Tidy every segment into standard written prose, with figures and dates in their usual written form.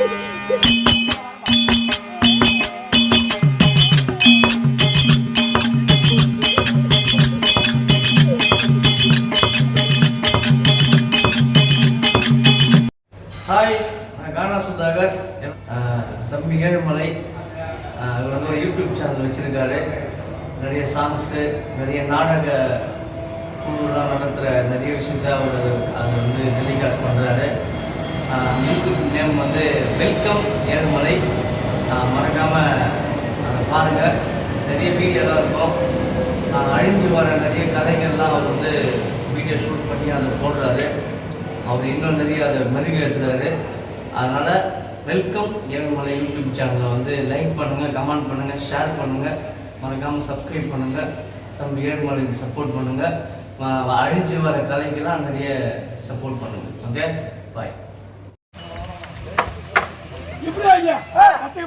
Hi, கானா சுதாகர். தம்பி ஏழுமலை இவர் வந்து ஒரு யூடியூப் சேனல் வச்சுருக்காரு. நிறைய சாங்ஸு, நிறைய நாடக குழுலாம் நடத்துகிற நிறைய விஷயத்த அவர் அதை வந்து டெலிகாஸ்ட் பண்ணுறாரு. யூடியூப் நேம் வந்து வெல்கம் ஏழுமலை. மறக்காமல் பாருங்கள். நிறைய வீடியோலாம் இருக்கும். அழிஞ்சு வர நிறைய கலைகள்லாம் அவர் வந்து வீடியோ ஷூட் பண்ணி அதை போடுறாரு. அவர் இன்னும் நிறைய அதை மெருகேற்றுறாரு. அதனால் வெல்கம் ஏழுமலை யூடியூப் சேனலை வந்து லைக் பண்ணுங்கள், கமெண்ட் பண்ணுங்கள், ஷேர் பண்ணுங்கள், மறக்காமல் சப்ஸ்கிரைப் பண்ணுங்கள். தம்பி ஏழுமலைக்கு சப்போர்ட் பண்ணுங்கள். அழிஞ்சு வர கலைக்கெல்லாம் நிறைய சப்போர்ட் பண்ணுங்கள். ஓகே, பாய்.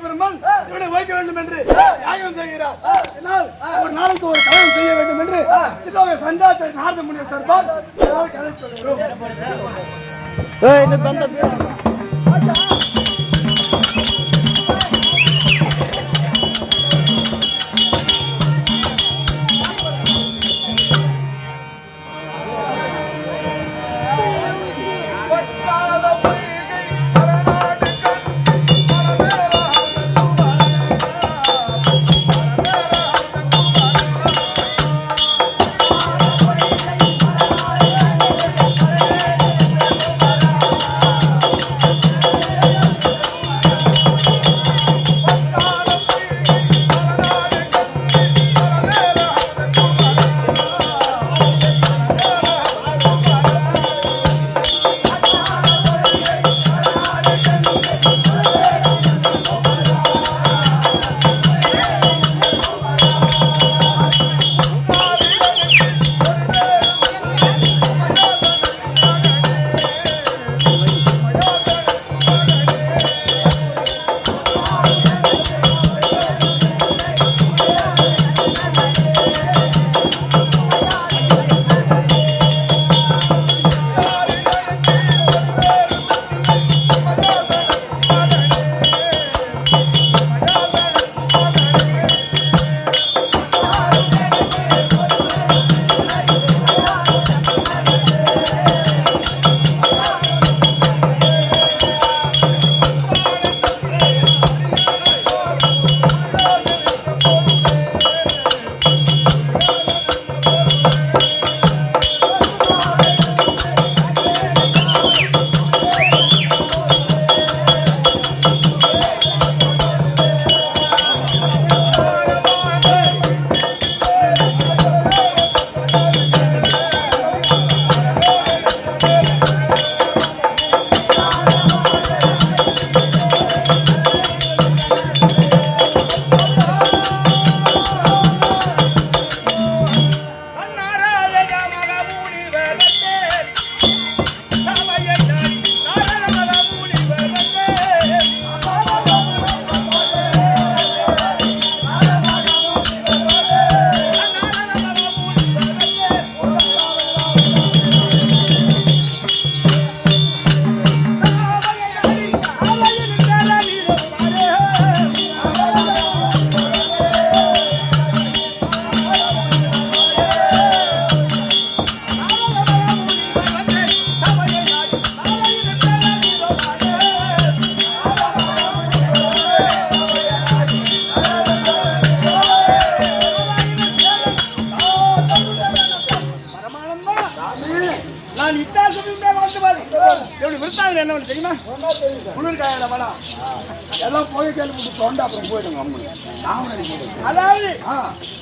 பெருமாள் இவனை வைக்க வேண்டும் என்று யாகம் செய்கிறார். என்னால் ஒரு நாளுக்கு ஒரு கலகம் செய்ய வேண்டும் என்று சந்தாத்தை நாரத முனிவர் சார்பால்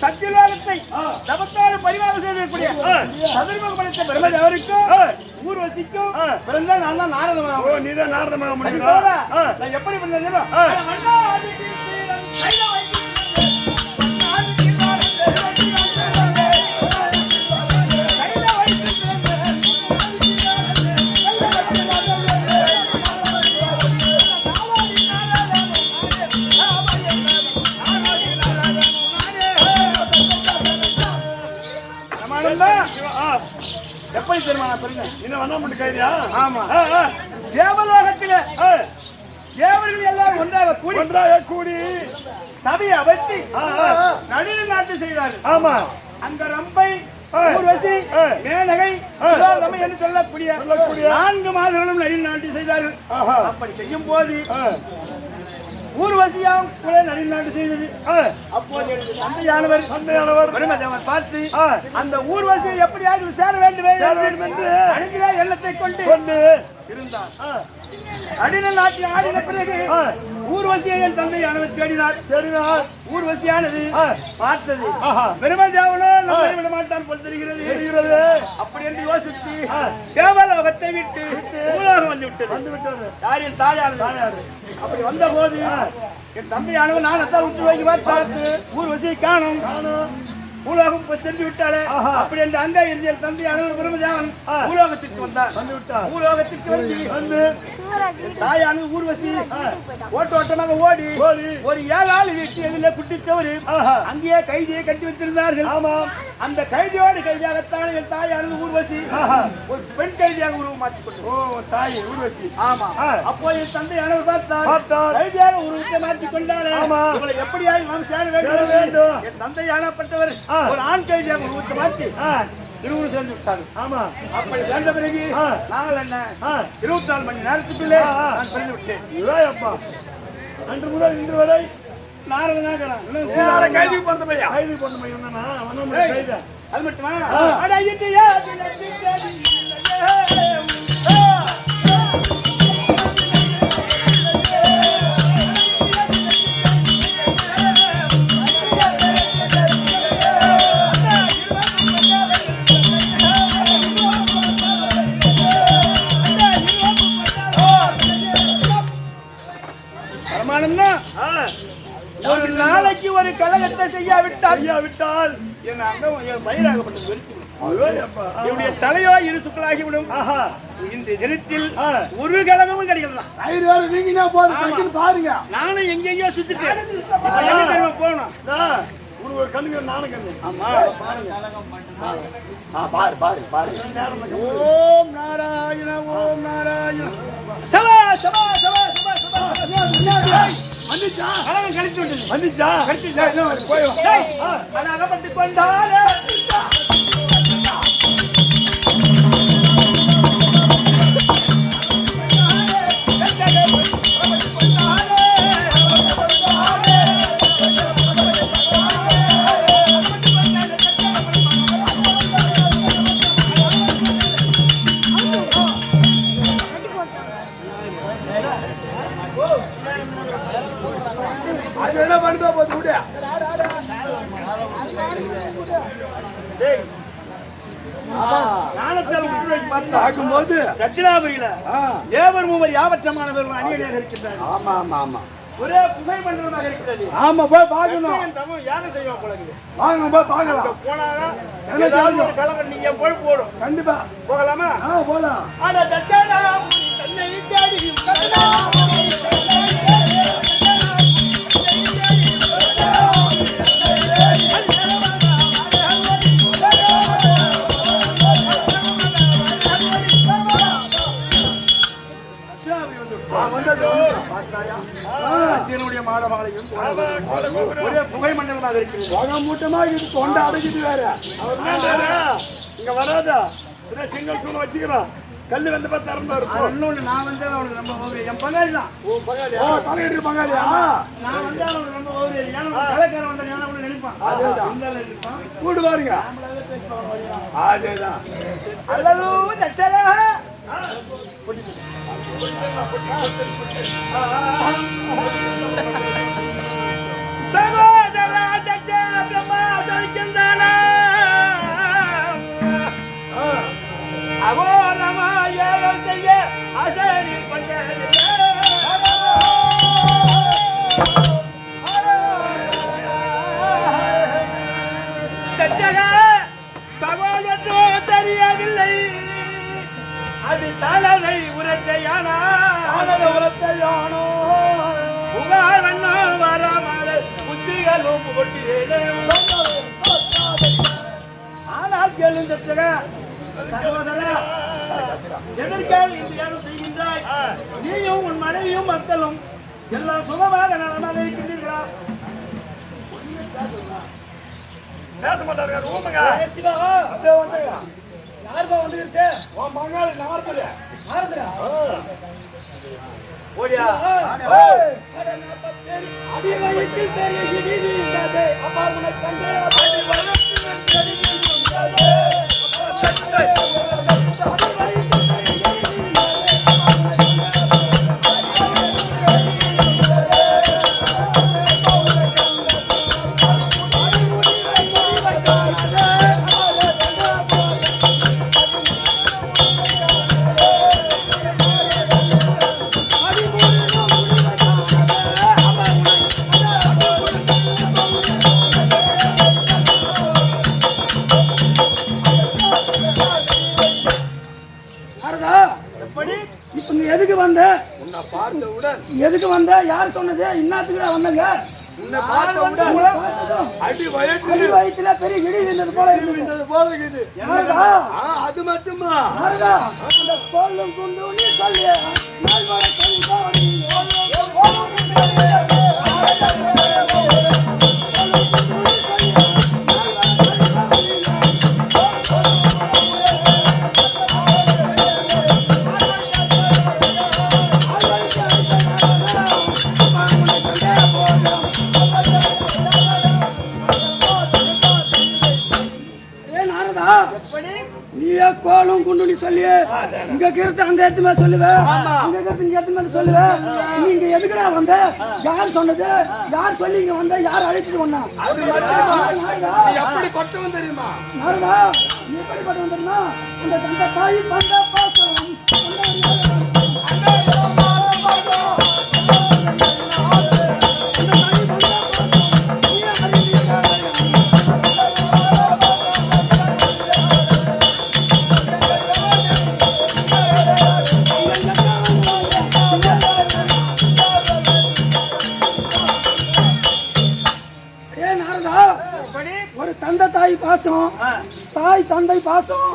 சத்தியலோகத்தை தபத்தாறு பரிவாரம் செய்திருக்கூடிய சதுர்முக படைத்த பிரம்ம அவருக்கும் ஊர்வசிக்கும் பிறந்த நான் தான் நாரதமாக. நீதான் நாரதமாக முடியும். நான் எப்படி பிறந்தேன்? எப்படி தெரியுமா? என்ன வண்ணாமட்டு கைதியா? ஆமா. தேவலோகத்தில தேவரி கூடி சபையை அமைத்து நடுநிலை நாட்டு செய்தார்கள். ஆமா, அந்த ரம்பை ஊர்வசி மேனகை சுதாதமை என்று சொல்லக்கூடிய 4 மாதங்களும் நடுநிலை நாட்டு செய்தார்கள். அப்படி செய்யும் போது ஊர்வசியாம் கூட நடுநாட்டு செய்தது. அப்போது தந்தையானவர் பிரம்மதேவன் பார்த்து அந்த ஊர்வசியை எப்படியாவது சேர வேண்டுமே என்று அணுகிற எண்ணத்தை கொண்டு இருந்தார். நடுநிலை நாட்டில் ஆடின பிறகு ஊர்வசியை என் தந்தையானவர் தேடினார். ஊர்வசியானது பார்த்தது பிரம்மதேவனோ நம்மை விட மாட்டான் போல் தெரிகிறது. அப்படி என்று யோசித்து தேவலோகத்தை விட்டு பூலோகம் வந்து விட்டது. யாரின் தாயானது அப்படி வந்த போது என் தந்தையானவர் நான் அத்தான் விட்டு வைக்க பார்த்து ஊர்வசியை காணும். பூலோகம் சென்று விட்டாலே அப்படி என்று அங்கே இருந்த தந்தையானவர் பிரம்மதேவன் பூலோகத்திற்கு வந்தார். பூலோகத்திற்கு வந்து தாயானது ஊர்வசி ஓட்டமாக ஓடி ஒரு 7 ஆள் வீட்டு எதிரில் குட்டிச்சவரு அங்கேயே கைதியை கட்டி வைத்திருந்தார்கள். அந்த கைதியாகத்தான் என் தாயானது ஊர்வசி ஒரு பெண் கைதியாக உருவம் மாற்றிக்கொண்டு தாய் ஊர்வசி. ஆமா, அப்போ என் தந்தையானவர் பார்த்தார் கைதியாக உருவத்தை மாற்றிக் கொண்டாரே, இவளை எப்படியாவது நாம் சேர வேண்டும். என் தந்தையானப்பட்டவர் ஒரு ஆண் கைதியாக உருவத்தை மாற்றி இருவரும் சேர்ந்து விட்டாங்க. ஆமா, அப்படி சேர்ந்த பிறகு நாங்கள் என்ன 24 மணி நேரத்துக்குள்ளே நான் பிறந்து விட்டேன். அப்பா அன்று முதல் இன்று வரை கைது பண்ண பையன் அது மட்டுமா ஒரு நாளைக்கு ஒரு கலகத்தை செய்யாவிட்டால் என் அங்கம் பயிராகப்பட்டது என்னுடைய தலையோ இரு சுக்கலாகிவிடும். இந்த தினத்தில் ஒரு கலகமும் கிடைக்கலாம். பாருங்க, நானும் எங்கெங்கயோ சுத்திட்டேன். போகணும் ஒரு கண்ணுங்க நானும் கண்ணு. ஆமா, பாரு பாரு பாரு. ஓம் நாராயண ஓம் நாராயண. சபா சபா சபா சபா சபா. வந்துச்சா கலகம் கழிச்சு விட்டது. வந்துச்சா கழிச்சுச்சா என்ன போய் அத அகப்பட்டு கொண்டாரே. பார்க்கும்போது தட்சிணாபுரியில தேவர் மூவர் யாவற்றமானவர்கள் அணியணியாக இருக்கின்றார்கள். ஆமா ஆமா ஆமா, ஒரே புகை மண்டலமாக இருக்கிறது. ஆமா, போய் பார்க்கணும். யானை செய்வோம் போல இருக்குது. வாங்க போய் பார்க்கலாம். போனா கலவரம் நீங்க போய் போடும். கண்டிப்பா போகலாமா? போகலாம். ஆனா தட்சிணாபுரி தன்னை தேடி ஒரே புகை மண்டலமாக இருக்கிறது. மூட்டமாக கொண்டு அடைக்குது. வேற இங்க வராதா சிங்கல் தூண வச்சுக்கிறோம். கல்லு வந்து திறந்து இன்னொன்னு நான் வந்து அவனுக்கு ரொம்ப ஓவியம் என் பங்காளி தான். பங்காளி பங்காளியா? நான் வந்து அவனுக்கு ரொம்ப ஓவியம். ஏன்னா கலைக்காரன் வந்த ஞானம் நினைப்பான். கூடு பாருங்க. அதேதான். அல்லது தச்சலா சகோதரா தச்ச பிரம்மா சலிக்கின்றானா அகோரமா ஏதோ செய்ய அசரி பட்டது. தச்சகா தகவலோ தெரியவில்லை. அது தலதை உரத்தையானோ புகார் வண்ணோ வராமல் புத்திகளும் போட்டியேனும். ஆனால் கேளுங்க சகோதரா, எதற்காக இந்த செய்கின்றாய்? நீயும் உன் மனைவியும் மக்களும் எல்லாம் சுகமாக நலமாக இருக்கின்றீர்களா? பேச மாட்டாரு ரூமுங்க. சிவா அப்படியே வந்தயா? யாருப்பா வந்து இருக்கு? ஓ மங்காளி நார்தல. நார்தல. ஓடியா. அடி வயிற்றில் பெரிய இடி இருந்ததே. அப்பா உன்னை கண்டே அடி வயிற்றில் பெரிய இடி இருந்ததே. எதுக்கு வந்த? உன்னை பார்த்தவுடன் எதுக்கு வந்த? யார் சொன்னது? இன்னத்துக்கு வந்தங்க. உன்னை பார்த்தவுடன் அடி வயித்துல பெரிய இடி விழுந்தது போல இருக்குது. அது மட்டுமா? அந்த கோலும் குண்டு நீ சொல்லு. நீயே கோலும் குண்டு சொல்லி இங்க கிருத்து அங்க எடுத்துமே சொல்லுவேன். இங்க கிருத்து இங்க எடுத்துமே சொல்லுவேன். நீங்க எதுக்குடா வந்த? யார் சொன்னது? யார் சொல்லி இங்க வந்த? யார் அழைச்சிட்டு வந்தா? எப்படி பட்டவன் தெரியுமா? நாரதா நீ எப்படி பட்டவன் தெரியுமா? இந்த தந்த தாய் பந்த பாசம் ஒரு தந்தை தாய் பாசம், தாய் தந்தை பாசம்,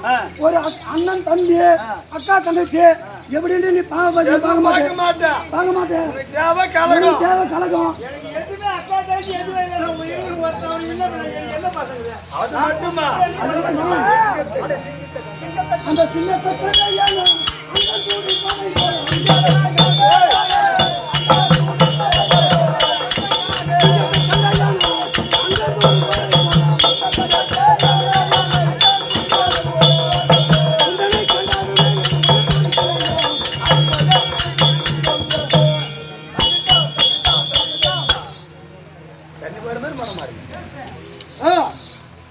ஒரு அண்ணன் தம்பி அக்கா தங்கச்சி எப்படின்னு நீ பார்க்க மாட்டேன். தேவை கலகம். அந்த சின்ன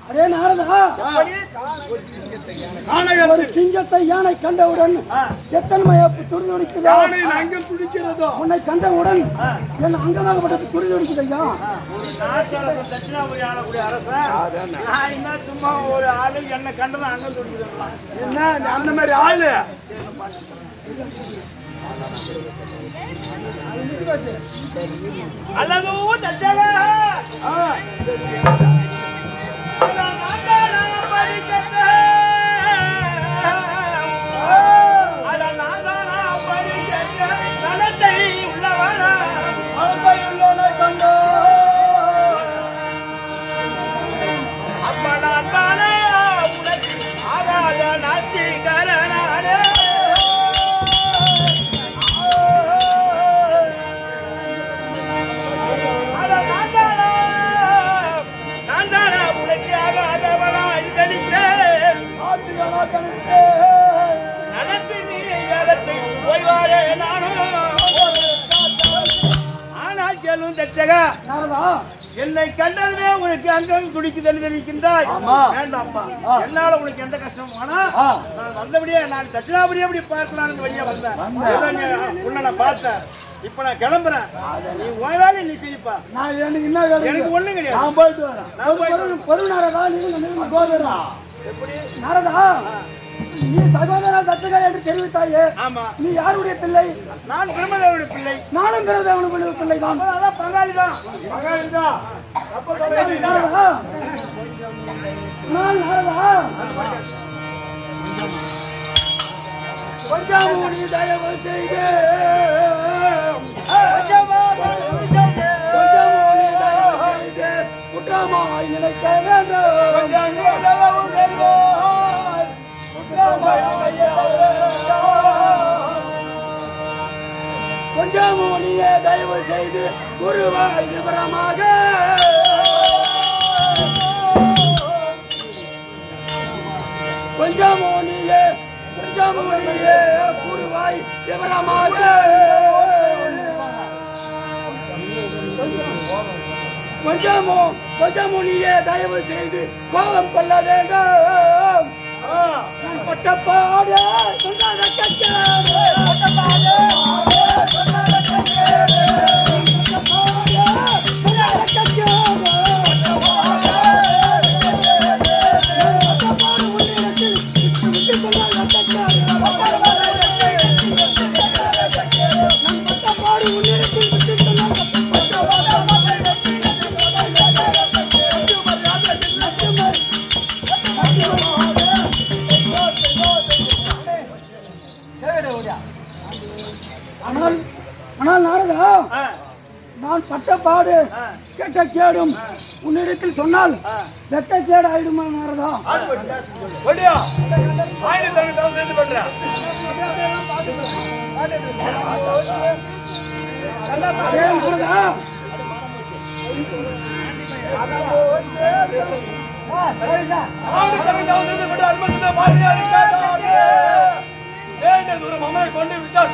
அதே நாரதா ஒரு சிங்கத்தை யானை கண்டவுடன் எத்தனை துடிக்கிறதோ உன்னை கண்டவுடன் என் அங்கமாகப்பட்டது துடிதுடிக்குது ஐயா. தட்சிணாபுரி ஆளக்கூடிய அரசன் சும்மா ஒரு ஆளு என்ன கண்டதான் அங்க துடிக்குது. என்ன அந்த மாதிரி ஆளு அல்லது என்னை கண்டதுமே உனக்கு அங்கம் துடிக்குதல் தெரிவிக்கின்றாய். வேண்டாம்ப்பா, என்னால உனக்கு எந்த கஷ்டமும் ஆனா நான் வந்தபடியே நான் தட்சிணாபுரி எப்படி பார்க்கலான்னு வழியா வந்தேன். உன்னை நான் பார்த்தேன். இப்ப நான் கிளம்புறேன். நீ உன் வேலையை நீ செய்யப்பா. எனக்கு ஒண்ணும் கிடையாது. நான் போயிட்டு வரேன். நாரதா நீ சகோதர தத்துகா என்று தெரிவித்தாயே. ஆமா. நீ யாருடைய பிள்ளை? நான் பிரம்மதேவனுடைய பிள்ளை. நானும் பிரம்மதேவனுடைய பிள்ளை தான். பங்காளி தான். நான் நாரதா கொஞ்சம் தயவு செய்து இருக்க வேண்டும் கொஞ்சம் உதவும் செல்வாய் குற்றமயம் செய்ய வேண்டும் கொஞ்சம் நீயே தயவு செய்து குருவாய் விவரமாக கொஞ்சம் நீயே குருவாய் விவரமாக கொஞ்சம் நீயே தயவு செய்து கோபம் கொள்ள வேண்டும் நான் பட்டப்பாடு சொன்னாத ஆனால் நாரதா நான் பட்டப்பாடு கெட்ட கேடும் உன்னிடத்தில் சொன்னால் வெட்ட கேடு ஆயிடுமா நாரதா கொண்டு விட்டால்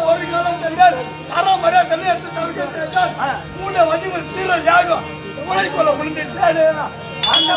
ஒரு காலம் சென்றால் அறமறை வெள்ளையத்து தவிர்க்க வடிவில் தீர யாகம் கொள்ள முடிஞ்சிட்டாரு அந்த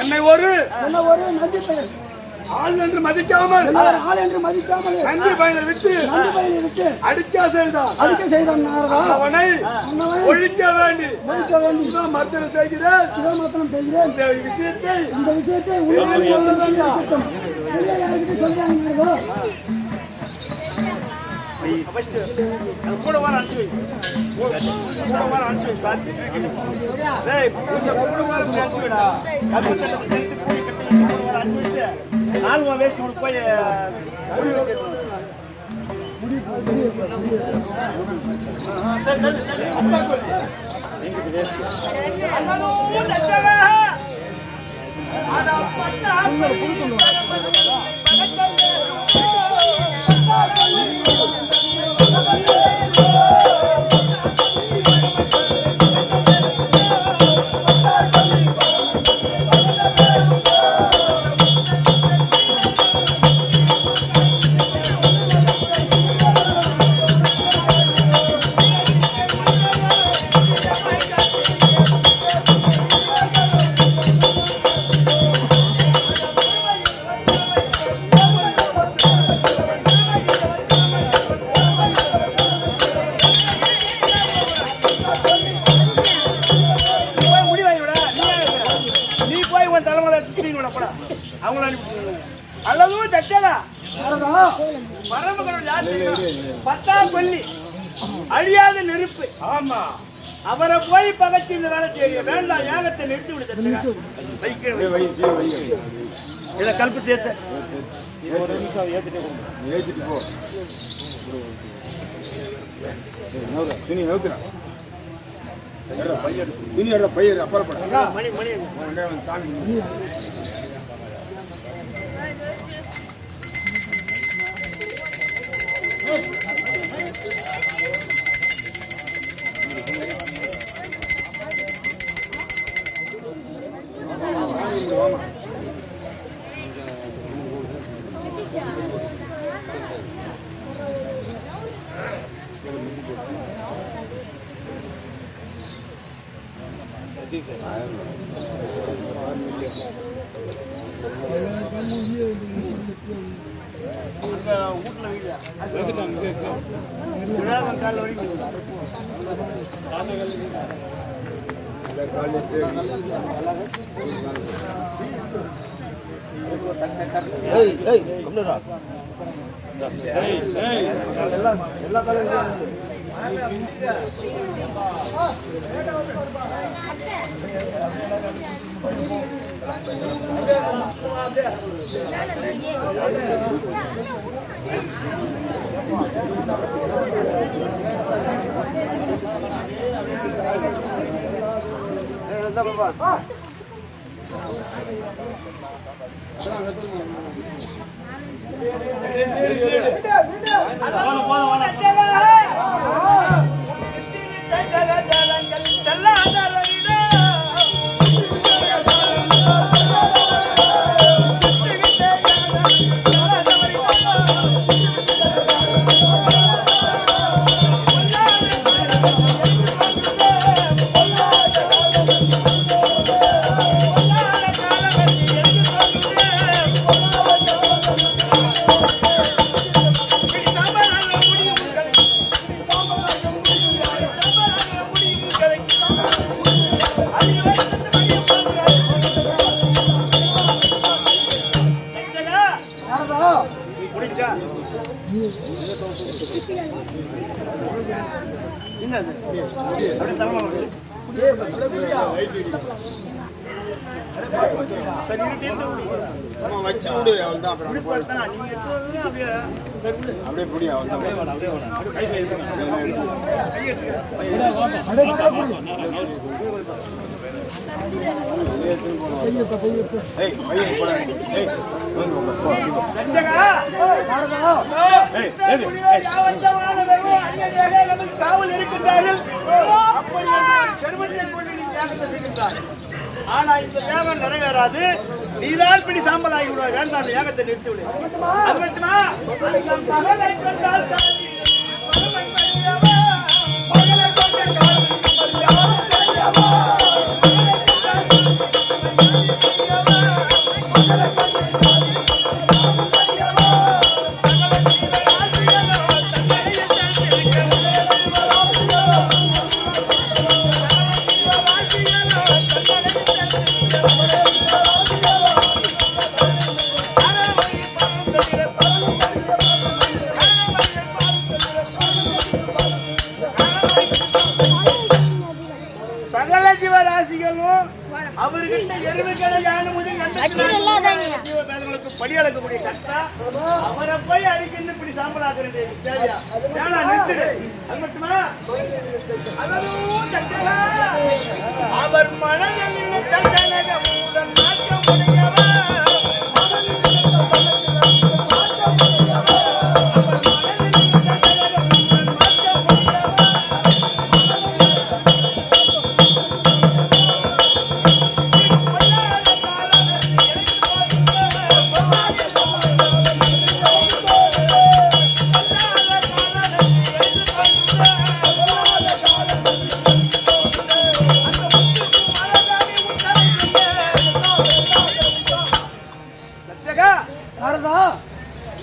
என்னை ஒரு நந்தி பெயர் ஆள் என்று மதிக்காமல் நந்தி பயிரை விட்டு அடிக்க செய்தான் அவனை ஒழிக்க வேண்டி மர்த்தனம் செய்கிறேன் இந்த விஷயத்தை கூட வர அனுப்பிச்சு சாட்சி நாலு வேஸ்ட் உனக்கு போய் அழியாத நெருப்பு. ஆமா, அவரை போய் பகச்சு இந்த வேலை செய்ய வேண்டாம். யாகத்தை நிறுத்தி விடு. இதை கல்பு சேர்த்த ஒரு நிமிஷம் ஏத்திட்டு போ. பையன் அப்புறம் மணி மணி சாமி வீட்டுல வீடு கால வரைக்கும் எல்லா வச்சு விடு அவள்தான் அப்படியே புடி காவல் இருக்கின்றார்கள். ஆனா இந்த யாகம் நிறைவேறாது. நீதான் பிடி சாம்பல் ஆகி விடுவாய். வேண்டாம், யாகத்தை நிறுத்தி விடு. அது மட்டுமா மகளை கொண்டால் அவர்கிட்ட எருமைகளை படியளக்கக்கூடிய கஷ்டம் அவரை போய் அடிக்கணும். இப்படி சாம்பலாக்குறது அது மட்டுமா அவர் மனதில்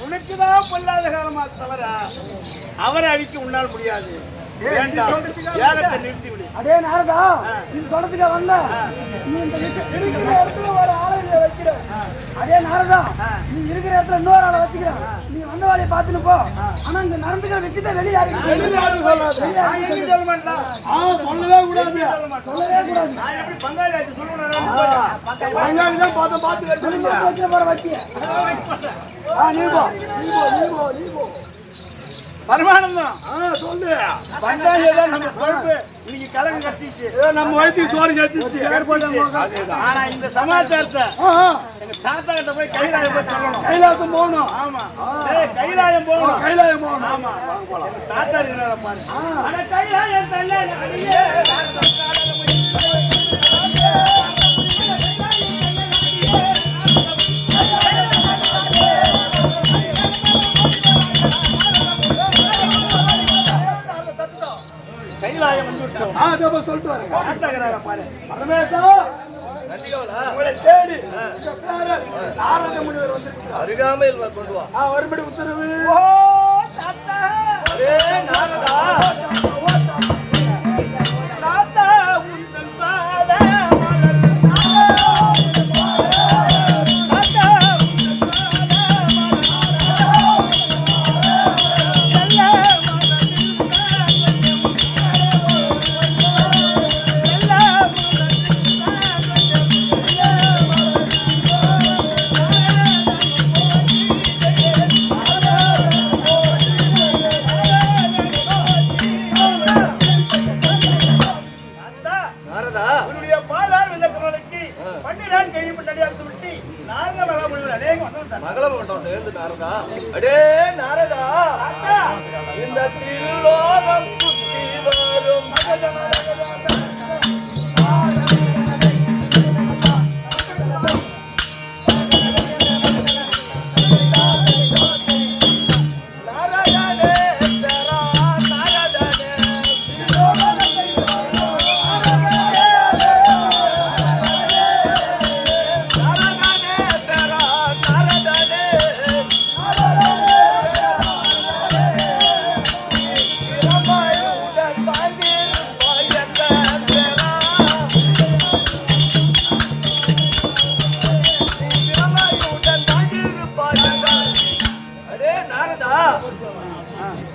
உனக்குதான் பொல்லாத காலமா தவிர அவரை அடிக்க உன்னால் முடியாது. யாகத்தை நிறுத்தி விடு. அதே நாரதா நீ சொல்றதுக்கு வந்த நீ இந்த இருக்கிற இடத்துல ஒரு ஆளை வைக்கிற. அதே நாரதா நீ இருக்கிற இடத்துல இன்னொரு ஆளை வச்சுக்கிற. நீ வந்த வேலையை பார்த்துன்னு போ. ஆனா இந்த நடந்துக்கிற விஷயத்த வெளியாகி சொல்ல மாட்டேன். சொல்லவே கூடாது, சொல்லவே கூடாது. நான் எப்படி பங்காளி ஆச்சு சொல்லுவேன். பங்காளி தான் பார்த்து வைக்கிற போற வைக்கிய. நீ போ, நீ போ, நீ போ, நீ போ. பரமானந்தம் சொல்லு. பஞ்சாயத்து நம்ம பொறுப்பு. இன்னைக்கு கலங்க கட்டிச்சு, நம்ம வயிற்று சோறு கட்டிச்சு. ஆனா இந்த சமாச்சாரத்தை எங்க தாத்தா கிட்ட போய் கைலாயம் போய் சொல்லணும். கைலாசம் போகணும். ஆமா, கைலாயம் போகணும். கைலாயம் போகணும். ஆமா, தாத்தா இருக்கிறார பாரு. ஆனா கைலாயம் தள்ளே கைலாயம் வந்து சொல்லிட்டு பாரு. பரமேசா உங்களை தேடி நாரத முனிவர் வந்திருக்கிறார். அருகாமையில் கொண்டு வா. வரும்படி உத்தரவு. ஓ தாத்தா அரே நாரதா, தாத்தா உந்தன் பாத மலர் தாத்தா நாரதா, உன்னுடைய பாதார் விளக்கங்களுக்கு பன்னிரான் கையில் நடிகாத்து விட்டு நாரத மகாமுனிவர் அநேகம் வந்தார். மகளம் கொண்டு எழுந்து நாரதா. அடே நாரதா, இந்த திருலோகம் சுத்தி வரும்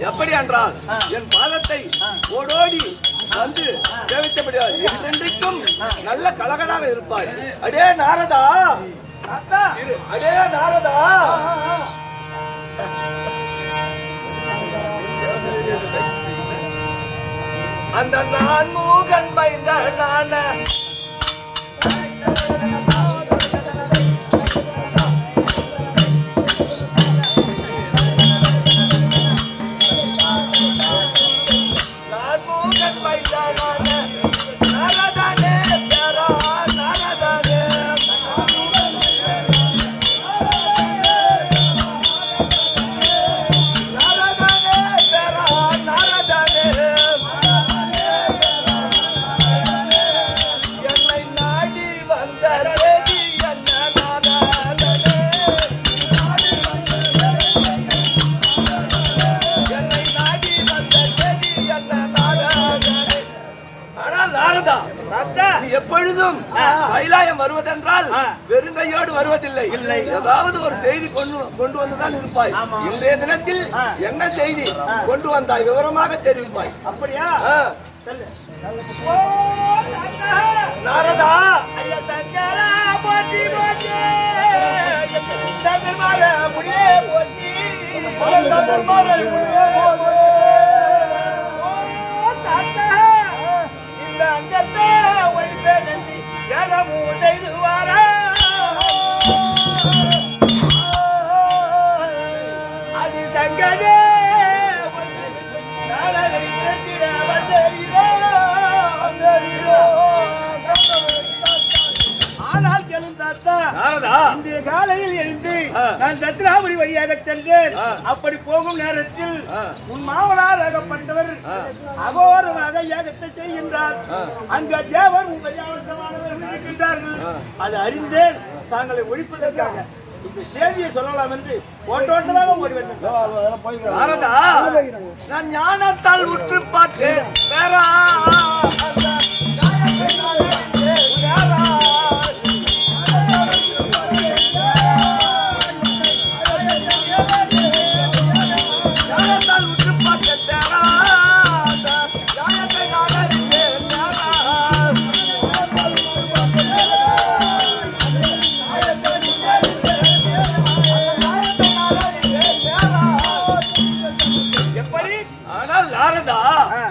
எப்படி என்றால் என் பாதத்தை ஓடோடி வந்து சேவித்தபடியால் என்றென்றைக்கும் நல்ல கலகனாக இருப்பாய். அடே நாரதா, அடே நாரதா, அந்த நான் மூகன் பயந்த நான எப்பொழுதும் கைலாயம் வருவதென்றால் வெறுங்கையோடு வருவதில்லை. ஏதாவது ஒரு செய்தி கொண்டு வந்துதான் இருப்பாய். இன்றைய தினத்தில் என்ன செய்தி கொண்டு வந்தாய் விவரமாக தெரிவிப்பாய். அப்படியா? நாரதா, ஐயா சங்கரா போற்றி போற்றி சங்கர்மால முடியே போற்றி சங்கர்மால முடியே போற்றி. இந்த அங்கத்தை ஒழித்த நன்றி ஜனமும் செய்து வாரா அது சங்கரே நாளை கேட்டிட வந்தீரோ. ஆனால் கேளும் தாத்தா, இன்றைய காலையில் எழுந்து நான் தட்சிணாபுரி வழியாக சென்றேன். அப்படி போகும் நேரத்தில் உன் மாமனார் ஆகப்பட்டவர் அகோரமாக யாகத்தை செய்கின்றார். அங்க தேவர் உங்கள் யாவற்றமானவர்கள் இருக்கின்றார்கள். அதை அறிந்தேன். தாங்களை ஒழிப்பதற்காக இந்த செய்தியை சொல்லலாம் என்று ஓட்டோட்டமாக ஓடிவிட்டேன். நாரதா, நான் ஞானத்தால் உற்று பார்த்தேன்.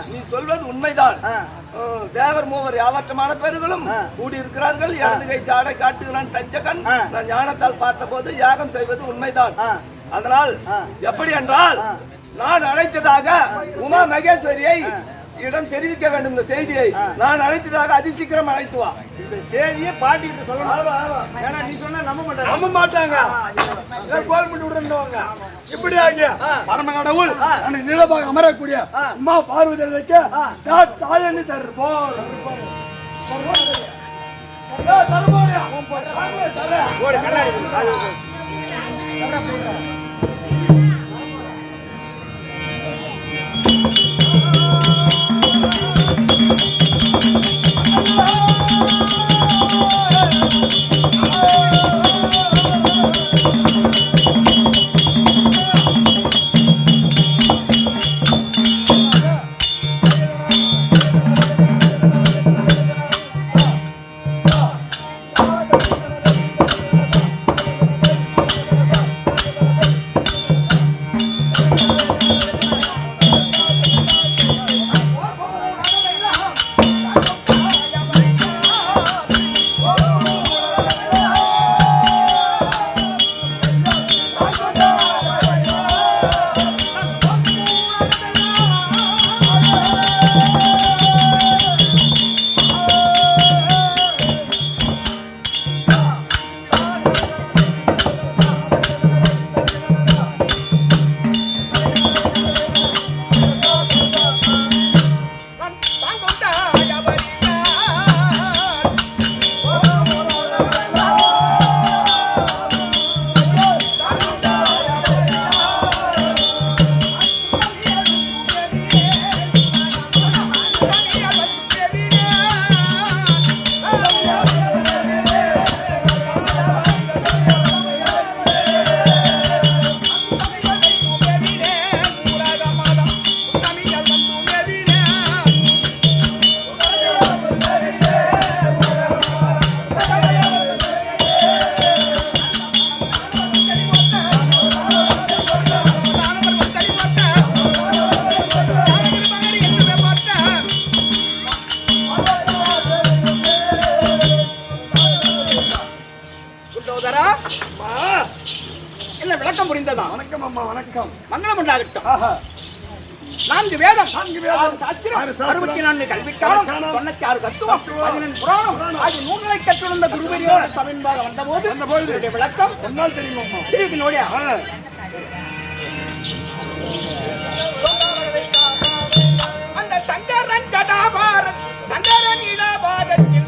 நீ சொல்வது உண்மைதான். தேவர் மூவர் யாவற்றமான பேர்களும் கூடி இருக்கிறார்கள். இடது கை ஜாடை காட்டுகிறான் தஞ்சகன். நான் ஞானத்தால் பார்த்த போது யாகம் செய்வது உண்மைதான். அதனால் எப்படி என்றால் நான் அழைத்ததாக உமா மகேஸ்வரியை இடம் தெரிவிக்க வேண்டும். இந்த செய்தியை நான் அழைத்ததாக அதிசீக்கிரம் அழைத்து வா. இந்த செய்தியை பாட்டிட்டு சொல்லணும். ஏன்னா நீ சொன்னா நம்ப மாட்டாங்க. கோல் பண்ணி விடுறவங்க இப்படி ஆகிய பரமகடவுள் நிலபாக அமரக்கூடிய உமா பார்வதிக்கு சாயணி தருவோம். ஓடு கண்ணாடி என்ன விளக்கம் புரிந்ததா? வணக்கம் அம்மா, வணக்கம். மங்களம் உண்டாகட்டும். 4 வேதம், 6 சாஸ்திரம், 64 கல்விக்காலம், 96 தத்துவம், 11 புராணம் ஆகிய நூல்களை கற்றுணர்ந்த குருபெரியோர் சபையின்பாக வந்தபோது இதனுடைய விளக்கம் என்னால் தெரியுமா அம்மா? இருக்கு நோடியா. அந்த சங்கரன் கடாபாரத் சங்கரன் இடபாதத்தில்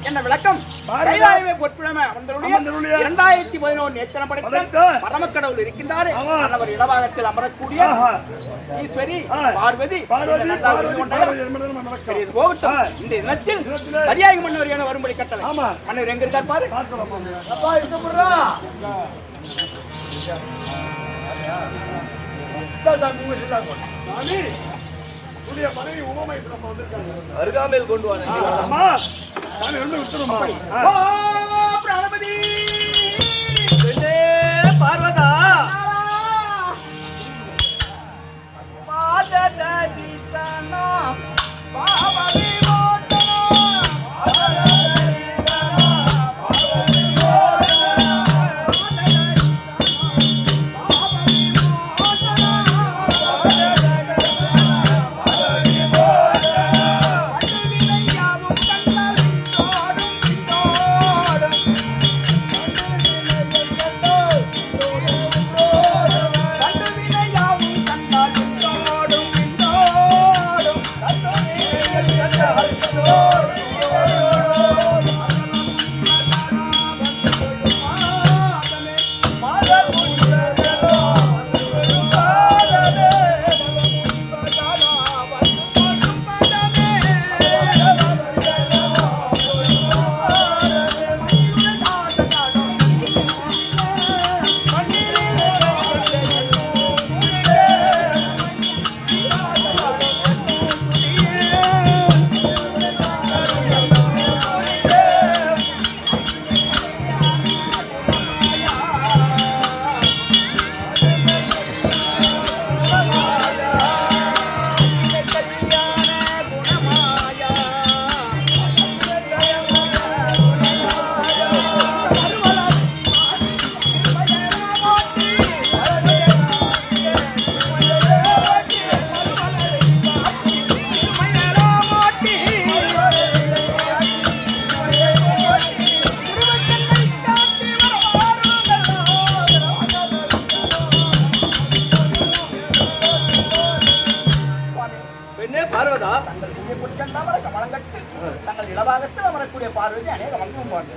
என்ன விளக்கம்? கைலாயமே பொற்பிழமை அமர்ந்தருளிய 2011 நேத்தன படைத்த பரமக்கடவுள் இருக்கின்றாரே, அவர் இடபாகத்தில் அமரக்கூடிய ஈஸ்வரி பார்வதி போகட்டும். இந்த தினத்தில் பரியாகி மன்னர் என வரும்படி கட்டளை. மன்னர் எங்க இருக்கார் பாரு. அருகாமையில் கொண்டு வர பார்வதா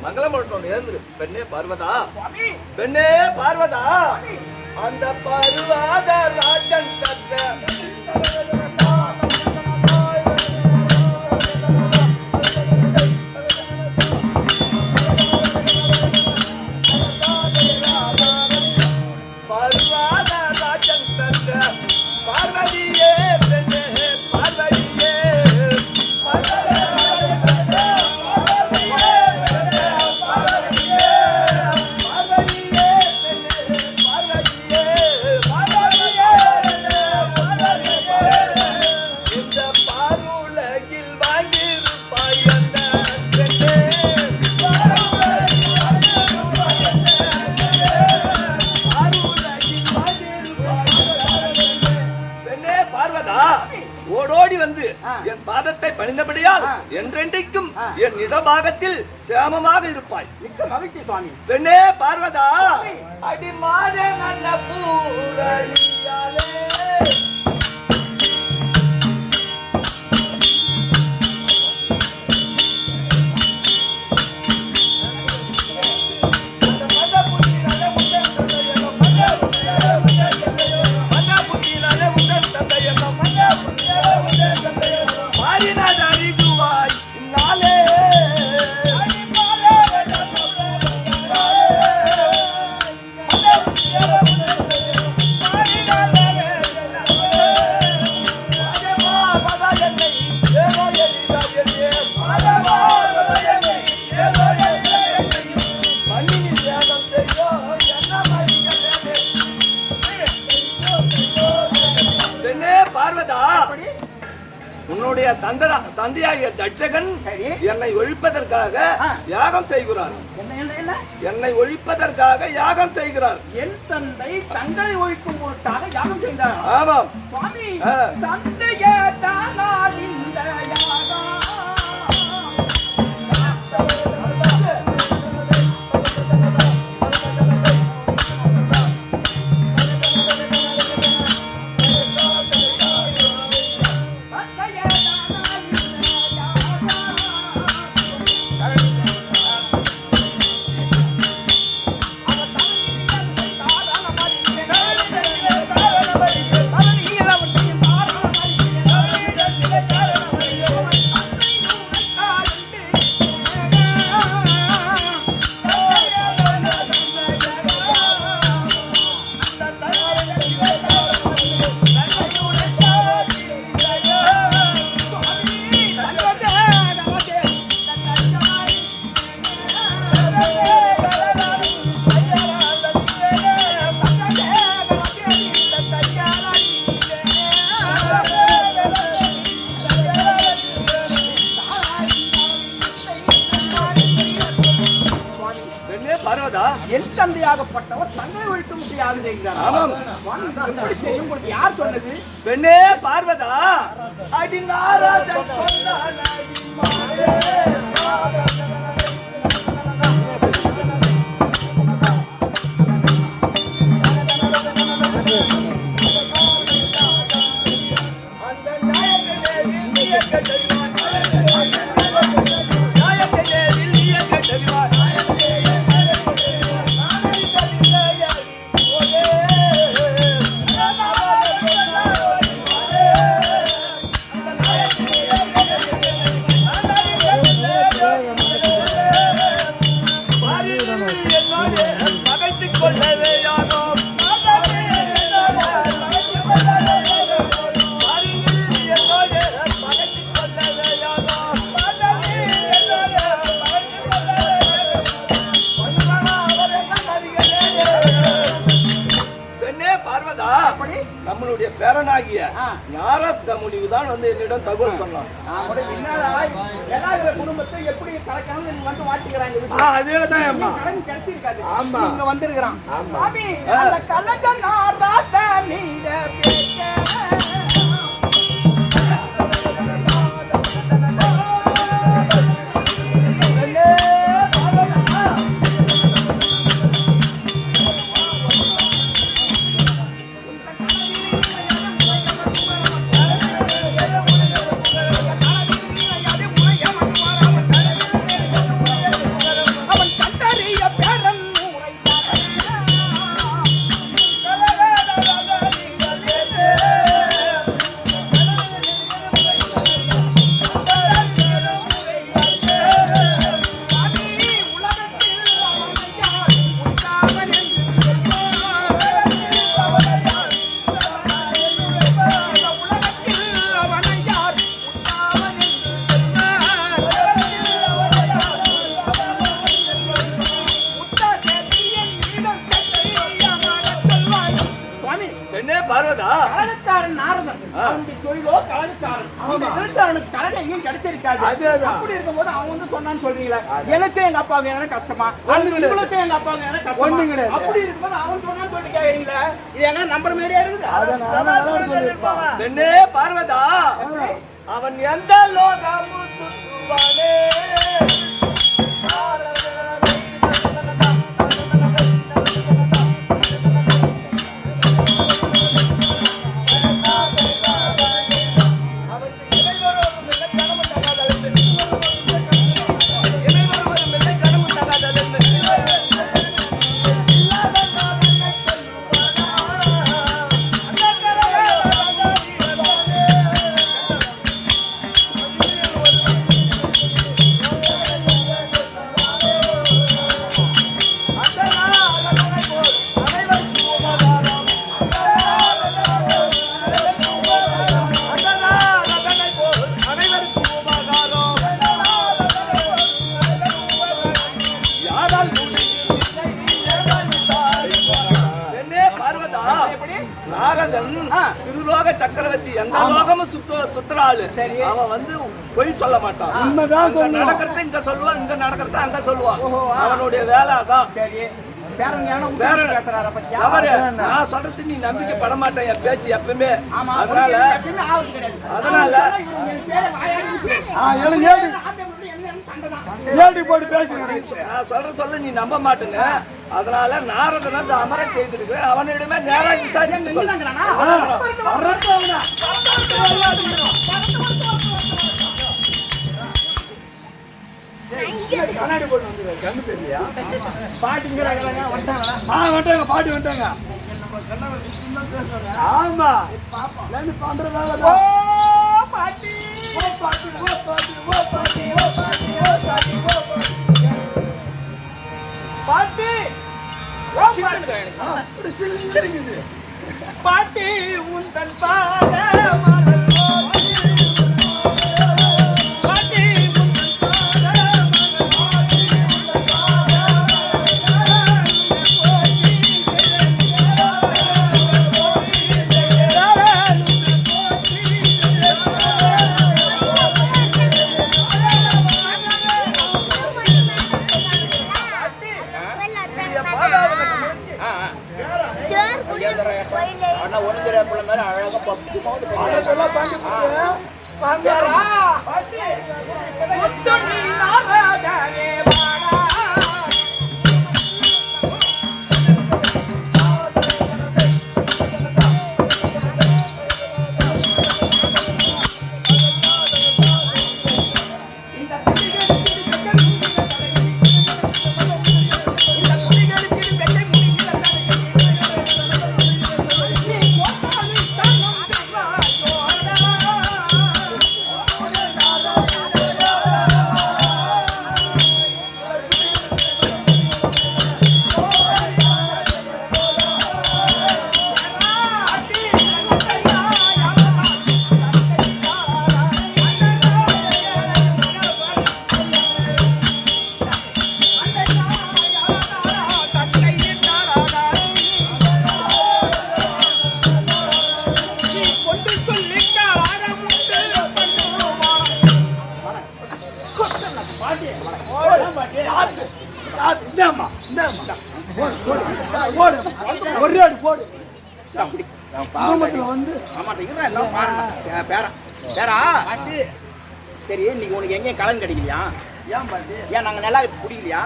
மங்களம் போட்டோம் எழுந்துரு. பெண்ணே பார்வதா, சுவாமி பெண்ணே பார்வதா, அந்த பருவாத ராஜன் கற்ற பருவாத ராஜன் கற்ற பார்வதியே, பெண்ணே பார்வதியே, இந்த பாருலகில் வாங்கியிருப்பாய் அந்த பெண்ணே, பெண்ணே பார்வதா, ஓடோடி வந்து என் பாதத்தை பணிந்தபடியால் என்றென்றைக்கும் என் இடபாகத்தில் சேமமாக இருப்பாய். மிக்க மகிழ்ச்சி சுவாமி. பெண்ணே பார்வதா, அடிமாதே நல்ல பூரணியாலே உன்னுடைய தந்தையாகிய தட்சகன் என்னை ஒழிப்பதற்காக யாகம் செய்கிறார். என்னை ஒழிப்பதற்காக யாகம் செய்கிறார். என் தந்தை தங்களை ஒழிக்கும் பொருட்டாக யாகம் செய்தார். ஆமாம் சுவாமி, தந்தையே தானால் இந்த யாகம் என் தந்தையாகப்பட்டவர் தங்களை ஒழித்து முடியாது செய்கிறார். எப்படி தெரியும்? உங்களுக்கு யார் சொன்னது? பெண்ணே பார்வதா, அடி நாரதன் சொன்னான் நம்மளுடைய பேரனாகிய நாரத முனிவுதான் வந்து என்னிடம் தகவல் சொன்னான். குடும்பத்தை எப்படி கலக்காம வந்து மாட்டிக்கிறாங்க. அதேதான் கிடைச்சிருக்காது. ஆமா, இங்க வந்திருக்கிறான். பெண்ணே பார்வதா, கழகக்காரன் நாரதன். அவனுடைய தொழிலோ கழகக்காரன். அவனுக்கு கழகம் எங்கேயும் கிடைச்சிருக்காது. அப்படி இருக்கும்போது அவன் வந்து சொன்னான்னு சொல்றீங்களா? எனக்கு எங்க அப்பாவுக்கு என்ன கஷ்டமா, உங்களுக்கு எங்க அப்பாவுக்கு என்ன கஷ்டமா? அப்படி இருக்கும்போது அவன் சொன்னான்னு சொல்லிட்டு கேக்குறீங்களா? இது என்ன நம்பர் மாதிரியா இருக்குது? பெண்ணே பார்வதா, அவன் எந்த லோகமும் சுற்றுவானே. திருலோக சக்கரவர்த்தி, எந்த லோகமும் சுத்துறாளு. அவன் வந்து பொய் சொல்ல மாட்டான். நடக்கிறத இங்க சொல்லுவான், இங்க நடக்கிறத அங்க சொல்லுவான். அவனுடைய வேலை அதான். நான் சொல்றது நீ நம்பிக்கை பட மாட்டேன் என் பேச்சு எப்பவுமே. அதனால நான் சொல்ல நீ நம்ப மாட்டேங்க. அதனால நாரதன் அந்த அமர செய்திருக்கிறேன். அவனிடமே நேராக விசாரித்து கண்ணாடி போட்டு வந்து கண்ணு தெரியலையா? பாட்டுங்கிறாங்க பாட்டு வந்துட்டாங்க. ஆமா பண்றதால பாட்டி பாட்டி உன் தன் பாட சரி, நீங்க உனக்கு எங்கேயும் கலன் கிடைக்கலையா? ஏன் நாங்க நல்லா குடிக்கலையா?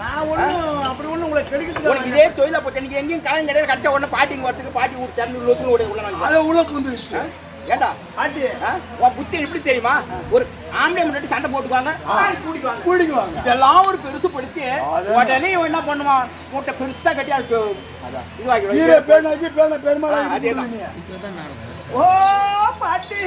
நான் ஒன்றும் அப்படி ஒன்றும் உங்களுக்கு கிடைக்கிறது. உனக்கு இதே தொழிலா போச்சு. நீங்க எங்கேயும் கலன் கிடையாது. கடிச்ச உடனே பாட்டிங்க வரத்துக்கு பாட்டி ஊர் திறந்து லோசு உள்ள வந்து ஏண்டா பாட்டி உன் புத்தி எப்படி தெரியுமா? ஒரு ஆம்பளை முன்னாடி சண்டை போட்டுக்குவாங்க, கூடிக்குவாங்க. இதெல்லாம் ஒரு பெருசு படுத்தி உடனே என்ன பண்ணுவான்? மூட்டை பெருசா கட்டி அது ஓ பாட்டி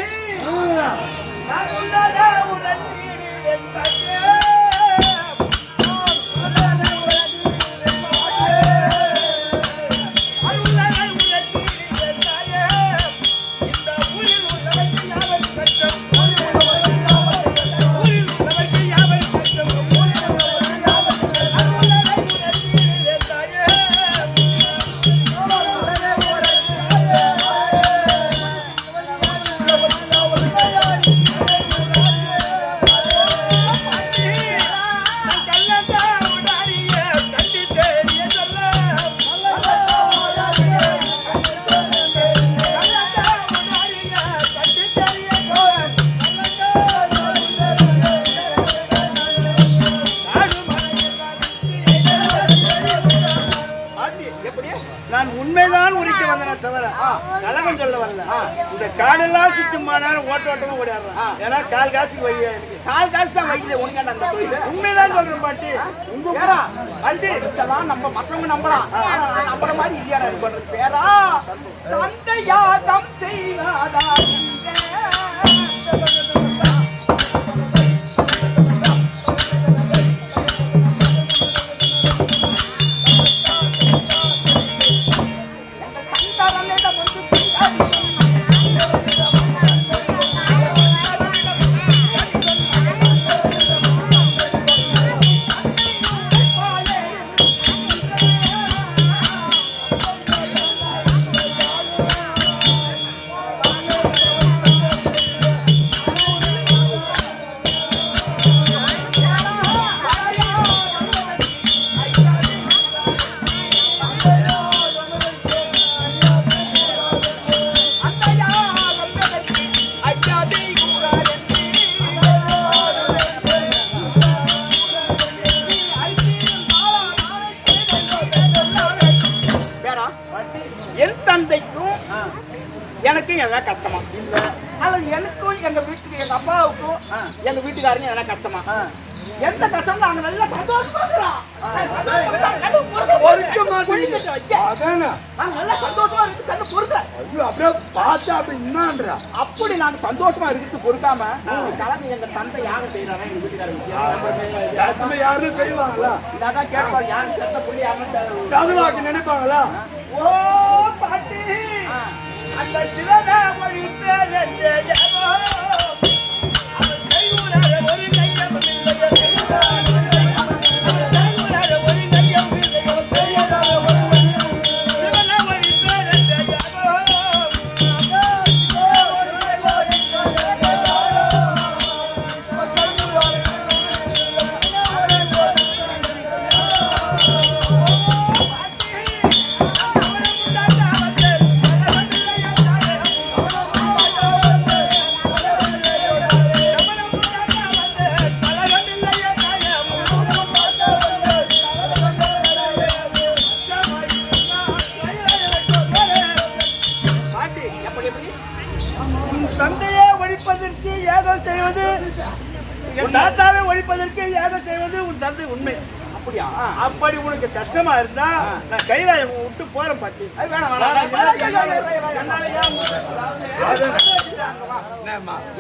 எப்படி நான் உண்மைதான் உரிக்க வந்தேனே தவிர கலகம் சொல்ல வரல. இந்த காடெல்லாம் சுத்தமான ஓட்டமா ஓடிடுறேன். ஏன்னா கால் காசுக்கு வைய எனக்கு கால் காசு தான் வைக்கல. உனக்கு அந்த தொழில் உண்மைதான் சொல்றேன் பாட்டி. உங்க பேரா அண்டி இதெல்லாம் நம்ம மற்றவங்க நம்பலாம், நம்புற மாதிரி இல்லையா எனக்கு பண்றது பேரா தந்தையா தம் செய்யாதா எனக்கும் எதாவது கஷ்டமா இல்ல அல்லது எனக்கும் எங்க வீட்டுக்கு எங்க அப்பாவுக்கும் எங்க வீட்டுக்காரங்க எதனா கஷ்டமா எந்த கஷ்டம் நாங்க நல்லா சந்தோஷமா இருக்கிறோம். அப்படி நாங்க சந்தோஷமா இருக்கிறது பொறுக்காம கலந்து எங்க தந்தை யாரும் செய்யறாங்க எங்க வீட்டுக்காரங்க யாரும் செய்வாங்களா இதான் கேட்பாங்க யாரும் செத்த புள்ளி யாரும் நினைப்பாங்களா. ஓ பாட்டி அந்த சிவன மொழி தந்தையை ஒழிப்பதற்கு ஏதோ செய்வது என் தாத்தாவை ஒழிப்பதற்கு ஏதோ செய்வது உன் தந்தை உண்மை. அப்படியா? அப்படி உனக்கு கஷ்டமா இருந்தா நான் கைலாயம் விட்டு போறேன் பாட்டி.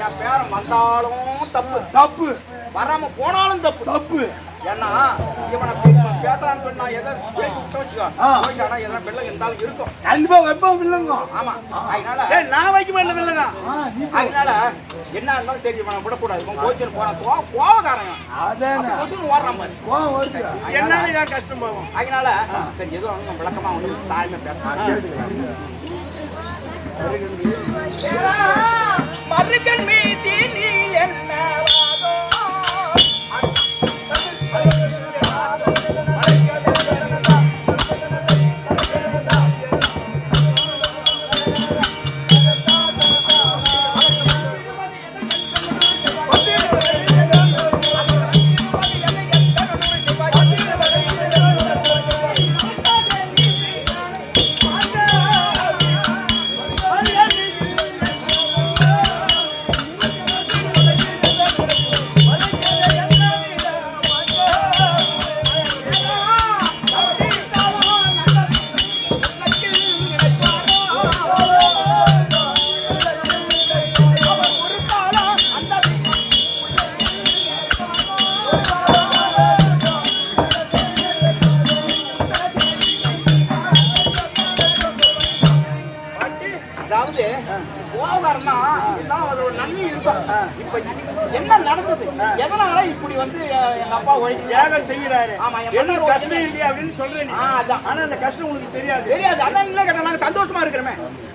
என் பேரம் வந்தாலும் தப்பு தப்பு, வராம போனாலும் தப்பு தப்பு. ஏன்னா இவனை பேசுறான்னு சொன்னா எதை பேசி விட்டு வச்சுக்கோ ஆனா எதனா வெள்ளம் இருந்தாலும் இருக்கும் கண்டிப்பா வெப்பம் இல்லைங்க. ஆமா அதனால நான் வைக்க மாட்டேன் இல்லைங்க. அதனால என்ன இருந்தாலும் சரி இவனை விடக்கூடாது. கோச்சில் போறான் கோவக்காரங்க ஓடுறான் பாரு என்ன ஏன் கஷ்டம் போகும். அதனால சரி ஏதோ விளக்கமா வந்து தாய்மை பேசுறாங்க. மருகன் மீதி நீ என்ன என்ன நடந்தது எதனால இப்படி வந்து எங்க அப்பா ஏக செய்யறாரு என்ன கஷ்டம் இல்லையா அப்படின்னு சொல்றேன். ஆனா அந்த கஷ்டம் உனக்கு தெரியாது தெரியாது. அதான் இல்ல நாங்க சந்தோஷமா இருக்கிறோமே.